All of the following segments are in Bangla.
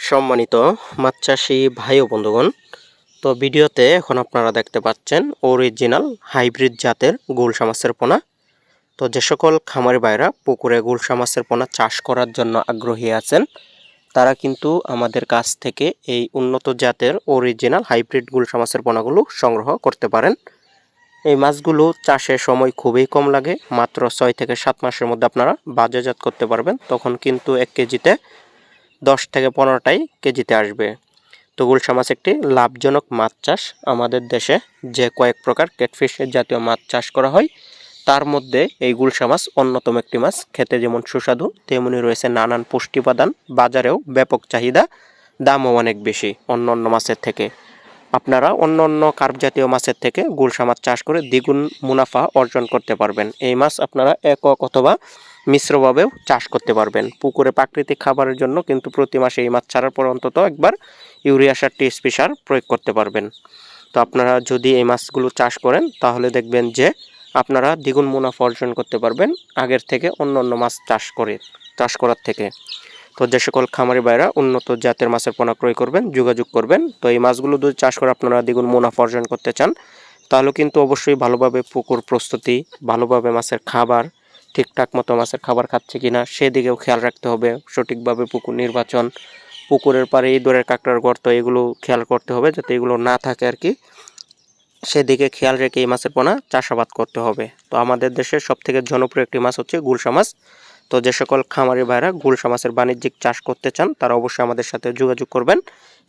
সম্মানিত মাছ চাষি ভাই ও বন্ধুগণ, তো ভিডিওতে এখন আপনারা দেখতে পাচ্ছেন অরিজিনাল হাইব্রিড জাতের গুলশা মাছের পোনা। তো যে সকল খামারি ভাইরা পুকুরে গুলশা মাছের পোনা চাষ করার জন্য আগ্রহী আছেন, তারা কিন্তু আমাদের কাছ থেকে এই উন্নত জাতের অরিজিনাল হাইব্রিড গুলশা মাছের পোনাগুলো সংগ্রহ করতে পারেন। এই মাছগুলো চাষের সময় খুবই কম লাগে, মাত্র 6 থেকে 7 মাসের মধ্যে আপনারা বাজারজাত করতে পারবেন। তখন কিন্তু 1 কেজিতে 10 থেকে 15টাই কেজিতে আসবে। তো গুলশা মাছ একটি লাভজনক মাছ চাষ। আমাদের দেশে যে কয়েক প্রকার ক্যাটফিশ জাতীয় মাছ চাষ করা হয়, তার মধ্যে এই গুলশা মাছ অন্যতম একটি মাছ। খেতে যেমন সুস্বাদু, তেমনি রয়েছে নানান পুষ্টি উপাদান, বাজারেও ব্যাপক চাহিদা, দামও অনেক বেশি অন্য অন্য মাছের থেকে। আপনারা অন্য অন্য কার্প জাতীয় মাছের থেকে গুলশা মাছ চাষ করে দ্বিগুণ মুনাফা অর্জন করতে পারবেন। এই মাছ আপনারা একক অথবা মিশ্রভাবেও চাষ করতে পারবেন। পুকুরে প্রাকৃতিক খাবারের জন্য কিন্তু প্রতি মাসে এই মাছ ছাড়ার পর অন্তত একবার ইউরিয়া সার, টিএসপি সার প্রয়োগ করতে পারবেন। তো আপনারা যদি এই মাছগুলো চাষ করেন, তাহলে দেখবেন যে আপনারা দ্বিগুণ মুনাফা অর্জন করতে পারবেন আগের থেকে অন্য অন্য মাছ চাষ করার থেকে। তো যে সকল খামারি ভাইরা উন্নত জাতের মাছের পোনা ক্রয় করবেন, যোগাযোগ করবেন। তো এই মাছগুলো যদি চাষ করে আপনারা দ্বিগুণ মুনাফা অর্জন করতে চান, তাহলে কিন্তু অবশ্যই ভালোভাবে পুকুর প্রস্তুতি, ভালোভাবে মাছের খাবার, ঠিকঠাক মতো মাছের খাবার খাচ্ছে কিনা সেদিকেও খেয়াল রাখতে হবে। সঠিকভাবে পুকুর নির্বাচন, পুকুরের পাড়ে ইঁদুরের, কাঁকড়ার গর্ত, এগুলো খেয়াল করতে হবে যাতে এগুলো না থাকে আর কি। সেদিকে খেয়াল রেখে এই মাছের পোনা চাষাবাদ করতে হবে। তো আমাদের দেশের সবথেকে জনপ্রিয় একটি মাছ হচ্ছে গুলশা মাছ। তো যে সকল খামারি ভাইরা গুলশা মাছের বাণিজ্যিক চাষ করতে চান, তারা অবশ্যই আমাদের সাথে যোগাযোগ করবেন।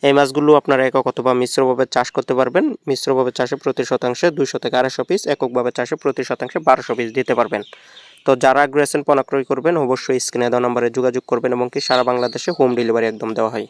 এই মাছগুলো আপনারা একক অথবা মিশ্রভাবে চাষ করতে পারবেন। মিশ্রভাবে চাষে প্রতি শতাংশে 200 থেকে 250 পিস, এককভাবে চাষে প্রতি শতাংশে 1200 পিস দিতে পারবেন। তো যারা আগ্রহী আছেন পোনা ক্রয় করবেন, অবশ্যই স্ক্রিনে দেওয়া নম্বরে যোগাযোগ করবেন এবং কি সারা বাংলাদেশে হোম ডেলিভারি একদম দেওয়া হয়।